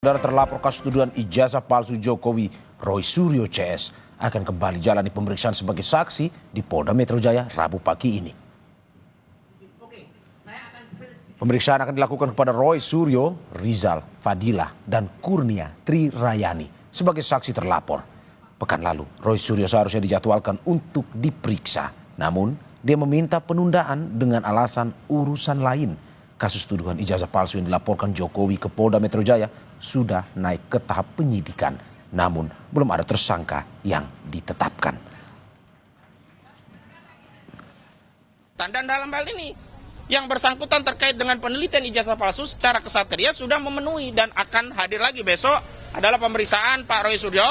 Saudara terlapor kasus tuduhan ijazah palsu Jokowi, Roy Suryo CS, akan kembali jalani pemeriksaan sebagai saksi di Polda Metro Jaya Rabu pagi ini. Pemeriksaan akan dilakukan kepada Roy Suryo, Rizal Fadila, dan Kurnia Trirayani sebagai saksi terlapor. Pekan lalu, Roy Suryo seharusnya dijadwalkan untuk diperiksa. Namun, dia meminta penundaan dengan alasan urusan lain. Kasus tuduhan ijazah palsu yang dilaporkan Jokowi ke Polda Metro Jaya sudah naik ke tahap penyidikan. Namun belum ada tersangka yang ditetapkan. Dan dalam hal ini yang bersangkutan terkait dengan penelitian ijazah palsu secara kesatria sudah memenuhi dan akan hadir lagi besok adalah pemeriksaan Pak Roy Suryo,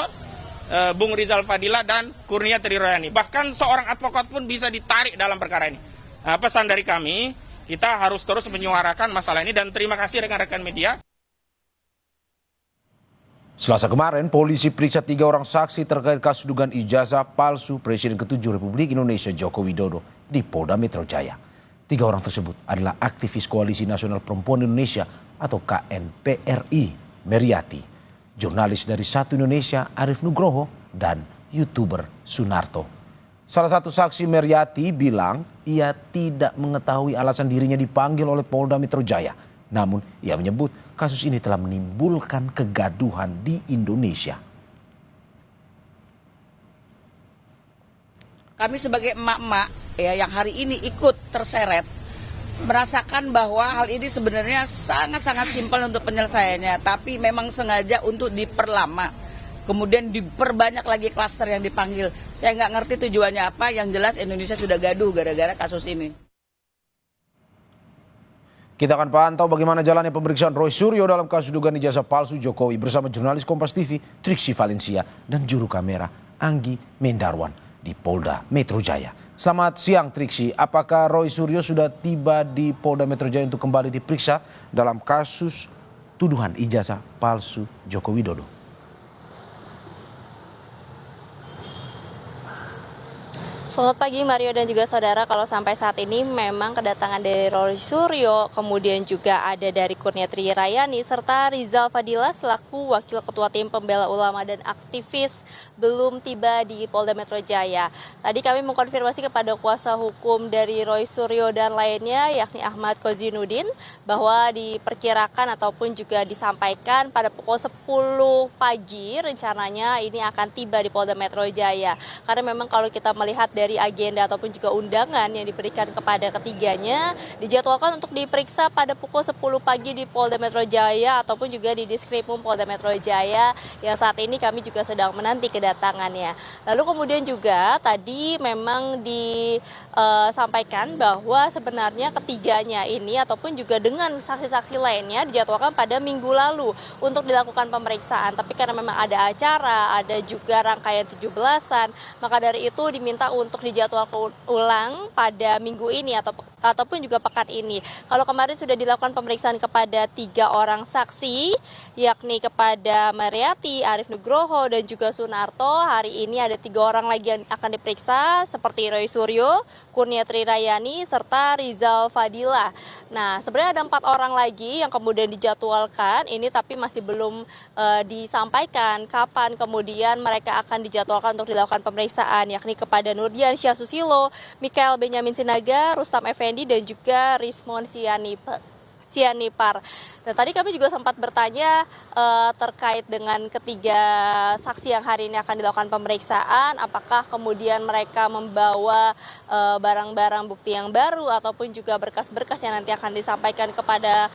Bung Rizal Fadila dan Kurnia Trirayani. Bahkan seorang advokat pun bisa ditarik dalam perkara ini. Pesan dari kami, kita harus terus menyuarakan masalah ini dan terima kasih rekan-rekan media. Selasa kemarin, polisi periksa 3 orang saksi terkait kasus dugaan ijazah palsu Presiden ke-7 Republik Indonesia Joko Widodo di Polda Metro Jaya. 3 orang tersebut adalah aktivis Koalisi Nasional Perempuan Indonesia atau KNPRI, Meriati, jurnalis dari Satu Indonesia Arief Nugroho, dan YouTuber Sunarto. Salah satu saksi Meriati bilang ia tidak mengetahui alasan dirinya dipanggil oleh Polda Metro Jaya. Namun ia menyebut kasus ini telah menimbulkan kegaduhan di Indonesia. Kami sebagai emak-emak ya yang hari ini ikut terseret merasakan bahwa hal ini sebenarnya sangat-sangat simpel untuk penyelesaiannya, tapi memang sengaja untuk diperlama. Kemudian diperbanyak lagi klaster yang dipanggil. Saya nggak ngerti tujuannya apa, yang jelas Indonesia sudah gaduh gara-gara kasus ini. Kita akan pantau bagaimana jalannya pemeriksaan Roy Suryo dalam kasus dugaan ijazah palsu Jokowi bersama jurnalis Kompas TV Triksi Valencia dan juru kamera Anggi Mendarwan di Polda Metro Jaya. Selamat siang Triksi, apakah Roy Suryo sudah tiba di Polda Metro Jaya untuk kembali diperiksa dalam kasus tuduhan ijazah palsu Joko Widodo? Selamat pagi Mario dan juga saudara, kalau sampai saat ini memang kedatangan dari Roy Suryo, kemudian juga ada dari Kurnia Trirayani, serta Rizal Fadila selaku Wakil Ketua Tim Pembela Ulama dan aktivis belum tiba di Polda Metro Jaya. Tadi kami mengkonfirmasi kepada kuasa hukum dari Roy Suryo dan lainnya, yakni Ahmad Kozinudin, bahwa diperkirakan ataupun juga disampaikan pada pukul 10 pagi rencananya ini akan tiba di Polda Metro Jaya. Karena memang kalau kita melihat dari agenda ataupun juga undangan yang diberikan kepada ketiganya dijadwalkan untuk diperiksa pada pukul 10 pagi di Polda Metro Jaya ataupun juga di Diskrimum Polda Metro Jaya yang saat ini kami juga sedang menanti kedatangannya. Lalu kemudian juga tadi memang disampaikan bahwa sebenarnya ketiganya ini ataupun juga dengan saksi-saksi lainnya dijadwalkan pada minggu lalu untuk dilakukan pemeriksaan. Tapi karena memang ada acara, ada juga rangkaian 17-an, maka dari itu diminta untuk dijadwalkan ulang pada minggu ini ataupun juga pekan ini. Kalau kemarin sudah dilakukan pemeriksaan kepada 3 orang saksi, yakni kepada Meriati, Arief Nugroho, dan juga Sunarto. Hari ini ada 3 orang lagi yang akan diperiksa seperti Roy Suryo, Kurnia Trirayani, serta Rizal Fadila. Nah, sebenarnya ada 4 orang lagi yang kemudian dijadwalkan ini, tapi masih belum disampaikan kapan kemudian mereka akan dijadwalkan untuk dilakukan pemeriksaan, yakni kepada Nurdian Syahsusilo, Mikael Benyamin Sinaga, Rustam Effendi, dan juga Rismon Sianipar. Dan tadi kami juga sempat bertanya terkait dengan ketiga saksi yang hari ini akan dilakukan pemeriksaan, apakah kemudian mereka membawa barang-barang bukti yang baru ataupun juga berkas-berkas yang nanti akan disampaikan kepada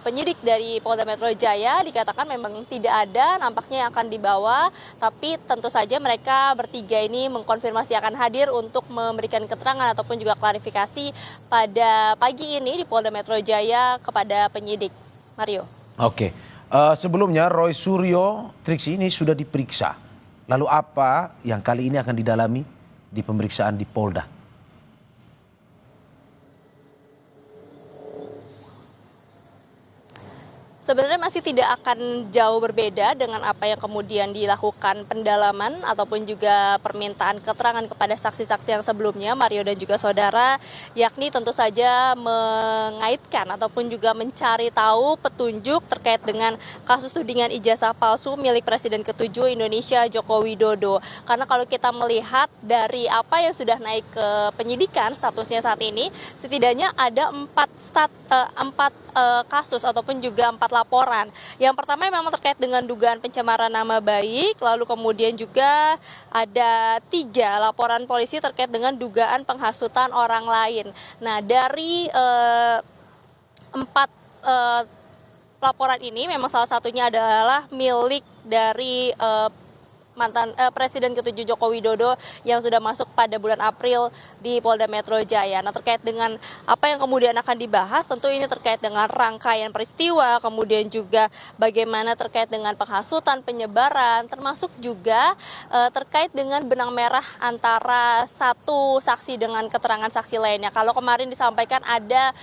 penyidik dari Polda Metro Jaya. Dikatakan memang tidak ada nampaknya yang akan dibawa, tapi tentu saja mereka bertiga ini mengkonfirmasi akan hadir untuk memberikan keterangan ataupun juga klarifikasi pada pagi ini di Polda Metro Jaya kepada penyidik. Mario. Oke, sebelumnya Roy Suryo, Triksi, ini sudah diperiksa. Lalu apa yang kali ini akan didalami di pemeriksaan di Polda? sebenarnya masih tidak akan jauh berbeda dengan apa yang kemudian dilakukan pendalaman ataupun juga permintaan keterangan kepada saksi-saksi yang sebelumnya, Mario dan juga saudara, yakni tentu saja mengaitkan ataupun juga mencari tahu petunjuk terkait dengan kasus tudingan ijazah palsu milik Presiden ke-7 Indonesia Joko Widodo. Karena kalau kita melihat dari apa yang sudah naik ke penyidikan statusnya saat ini, setidaknya ada empat kasus ataupun juga 4 laporan. Yang pertama memang terkait dengan dugaan pencemaran nama baik, lalu kemudian juga ada 3 laporan polisi terkait dengan dugaan penghasutan orang lain. Nah, dari 4 laporan ini memang salah satunya adalah milik dari mantan Presiden ke-7 Joko Widodo yang sudah masuk pada bulan April di Polda Metro Jaya. Nah, terkait dengan apa yang kemudian akan dibahas, tentu ini terkait dengan rangkaian peristiwa, kemudian juga bagaimana terkait dengan penghasutan, penyebaran, termasuk juga terkait dengan benang merah antara satu saksi dengan keterangan saksi lainnya. Kalau kemarin disampaikan ada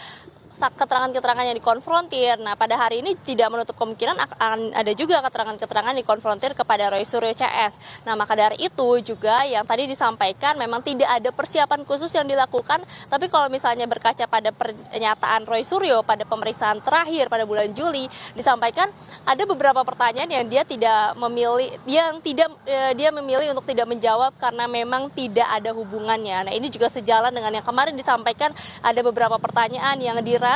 keterangan-keterangan yang dikonfrontir. Nah, pada hari ini tidak menutup kemungkinan akan ada juga keterangan-keterangan dikonfrontir kepada Roy Suryo CS. Nah, maka dari itu juga yang tadi disampaikan memang tidak ada persiapan khusus yang dilakukan, tapi kalau misalnya berkaca pada pernyataan Roy Suryo pada pemeriksaan terakhir pada bulan Juli, disampaikan ada beberapa pertanyaan yang dia memilih untuk tidak menjawab karena memang tidak ada hubungannya. Nah, ini juga sejalan dengan yang kemarin disampaikan, ada beberapa pertanyaan yang dirasa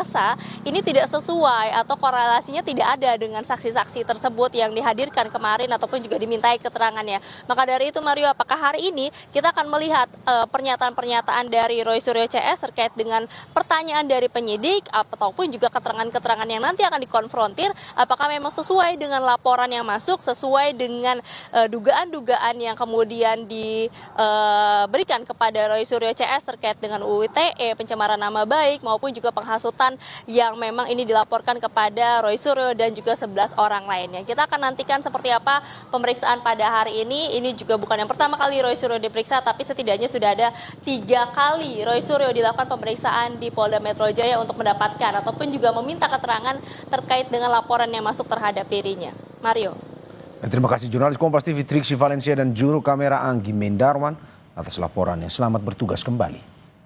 ini tidak sesuai atau korelasinya tidak ada dengan saksi-saksi tersebut yang dihadirkan kemarin ataupun juga dimintai keterangannya. Maka dari itu, Mario, apakah hari ini kita akan melihat pernyataan-pernyataan dari Roy Suryo CS terkait dengan pertanyaan dari penyidik ataupun juga keterangan-keterangan yang nanti akan dikonfrontir, apakah memang sesuai dengan laporan yang masuk, sesuai dengan dugaan-dugaan yang kemudian diberikan kepada Roy Suryo CS terkait dengan UU ITE, pencemaran nama baik maupun juga penghasutan yang memang ini dilaporkan kepada Roy Suryo dan juga 11 orang lainnya. Kita akan nantikan seperti apa pemeriksaan pada hari ini. Ini juga bukan yang pertama kali Roy Suryo diperiksa, tapi setidaknya sudah ada 3 kali Roy Suryo dilakukan pemeriksaan di Polda Metro Jaya untuk mendapatkan ataupun juga meminta keterangan terkait dengan laporan yang masuk terhadap dirinya. Mario. Terima kasih jurnalis Kompas TV Triksi Valencia dan juru kamera Anggi Mendarwan atas laporannya. Selamat bertugas kembali.